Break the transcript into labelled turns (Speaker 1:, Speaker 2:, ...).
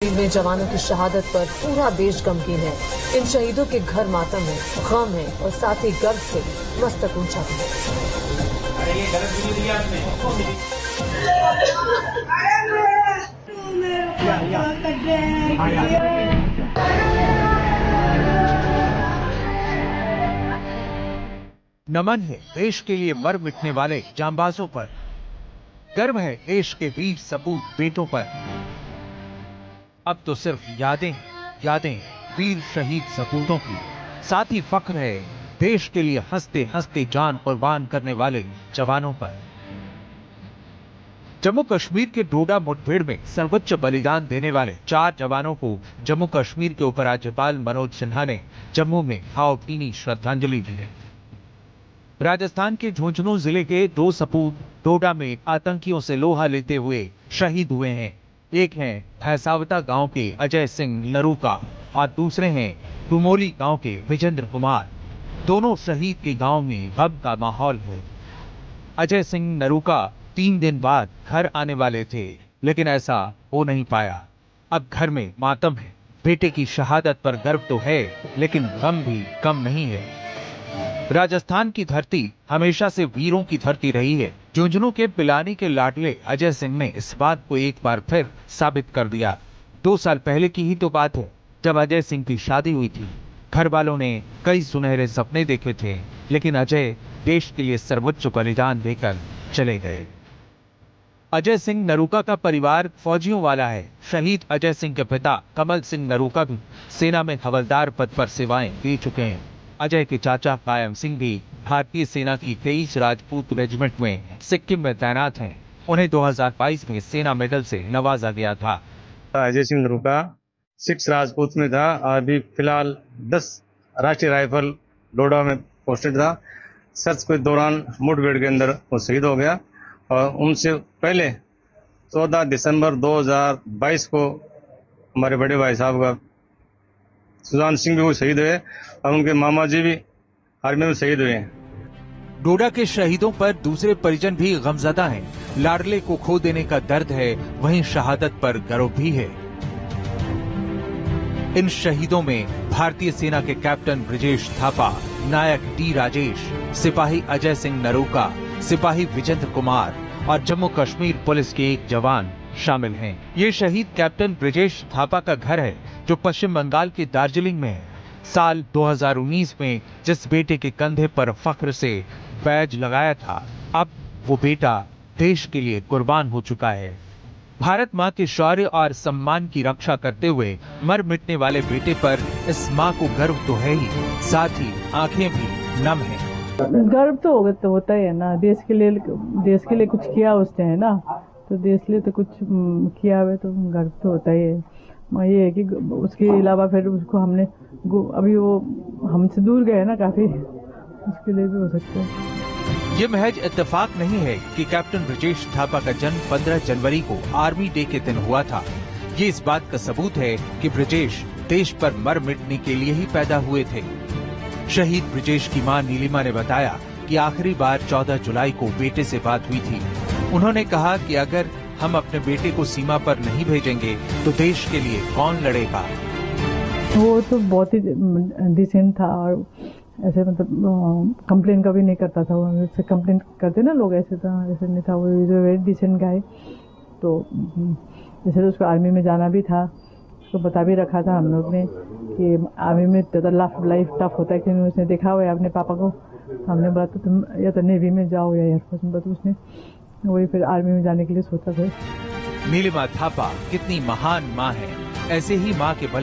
Speaker 1: में जवानों की शहादत पर पूरा देश गमगीन है। इन शहीदों के घर मातम है, गम है और साथ ही गर्व से मस्तक ऊंचा है।
Speaker 2: नमन है देश के लिए मर मिटने वाले जांबाजों पर, गर्व है देश के वीर सपूत बेटों पर। अब तो सिर्फ यादें वीर शहीद सपूतों की। साथ ही फख्र है देश के लिए हंसते हंसते जान कुर्बान करने वाले जवानों पर। जम्मू कश्मीर के डोडा मुठभेड़ में सर्वोच्च बलिदान देने वाले 4 जवानों को जम्मू कश्मीर के उपराज्यपाल मनोज सिन्हा ने जम्मू में भावभीनी श्रद्धांजलि दी है। राजस्थान के झुंझुनू जिले के 2 सपूत डोडा में आतंकियों से लोहा लेते हुए शहीद हुए हैं। एक हैं भैसावता गांव के अजय सिंह नरूका और दूसरे हैं टुमोली गांव के विजेंद्र कुमार। दोनों शहीद के गांव में गम का माहौल है। अजय सिंह नरूका 3 दिन बाद घर आने वाले थे, लेकिन ऐसा हो नहीं पाया। अब घर में मातम है। बेटे की शहादत पर गर्व तो है, लेकिन गम भी कम नहीं है। राजस्थान की धरती हमेशा से वीरों की धरती रही है। झुंझुनू के पिलानी के लाडले अजय सिंह ने इस बात को एक बार फिर साबित कर दिया। 2 साल पहले की ही तो बात है, जब अजय सिंह की शादी हुई थी। घर वालों ने कई सुनहरे सपने देखे थे, लेकिन अजय देश के लिए सर्वोच्च बलिदान देकर चले गए। अजय सिंह नरूका का परिवार फौजियों वाला है। शहीद अजय सिंह के पिता कमल सिंह नरूका भी सेना में हवलदार पद पर सेवाएं दे चुके हैं। अजय के चाचा कायम सिंह भी भारतीय सेना की 23 राजपूत रेजिमेंट में सिक्किम में तैनात हैं। उन्हें 2022 में सेना मेडल से नवाजा गया था।
Speaker 3: अजय सिंह नरूका 6 राजपूत में था। अभी फिलहाल 10 राष्ट्रीय राइफल डोडा में पोस्टेड था। सर्च के दौरान मुठभेड़ के अंदर वो शहीद हो गया और उनसे पहले 14 दिसंबर 2022 को हमारे बड़े भाई साहब का सुजान सिंह भी वो शहीद हुए और उनके मामा जी भी आर्मी में शहीद हुए हैं।
Speaker 2: डोडा के शहीदों पर दूसरे परिजन भी गमजदा हैं। लाडले को खो देने का दर्द है, वहीं शहादत पर गर्व भी है। इन शहीदों में भारतीय सेना के कैप्टन ब्रिजेश थापा, नायक डी राजेश, सिपाही अजय सिंह नरूका, सिपाही विजेंद्र कुमार और जम्मू कश्मीर पुलिस के एक जवान शामिल हैं। ये शहीद कैप्टन ब्रिजेश थापा का घर है, जो पश्चिम बंगाल के दार्जिलिंग में है। साल 2019 में जिस बेटे के कंधे पर फख्र से बैज लगाया था, अब वो बेटा देश के लिए कुर्बान हो चुका है। भारत माँ के शौर्य और सम्मान की रक्षा करते हुए मर मिटने वाले बेटे पर इस माँ को गर्व तो है ही, साथ ही आंखें भी नम हैं।
Speaker 4: गर्व तो होता ही है ना। देश के लिए कुछ किया उसने, है ना, तो देश के लिए तो कुछ किया हुआ, तो गर्व तो होता ही है। ये है कि उसके अलावा फिर उसको हमने अभी वो हमसे दूर गए ना काफी, उसके लिए भी हो सकता है।
Speaker 2: ये महज इत्तेफाक नहीं है कि कैप्टन ब्रिजेश थापा का जन्म 15 जनवरी को आर्मी डे के दिन हुआ था। ये इस बात का सबूत है कि ब्रिजेश देश पर मर मिटने के लिए ही पैदा हुए थे। शहीद ब्रिजेश की मां नीलिमा ने बताया कि आखिरी बार 14 जुलाई को बेटे से बात हुई थी। उन्होंने कहा कि अगर हम अपने बेटे को सीमा पर नहीं भेजेंगे तो देश के लिए कौन लड़ेगा।
Speaker 4: वो तो बहुत ही डिसेंट था और ऐसे मतलब कंप्लेन कभी नहीं करता था। वो जैसे कंप्लेन करते ना लोग, ऐसे नहीं था। वो वेरी डिसेंट गाय। तो जैसे तो उसको आर्मी में जाना भी था, उसको बता भी रखा था हम लोग ने कि आर्मी में लाइफ टफ होता है। क्योंकि उसने देखा हुआ है अपने पापा को। हमने बोला तो तुम या तो नेवी में जाओ या एयरफोर्स में, तो उसने वही फिर आर्मी में जाने के लिए सोचा था।
Speaker 2: नीलिमा थापा कितनी महान माँ है। ऐसे ही माँ के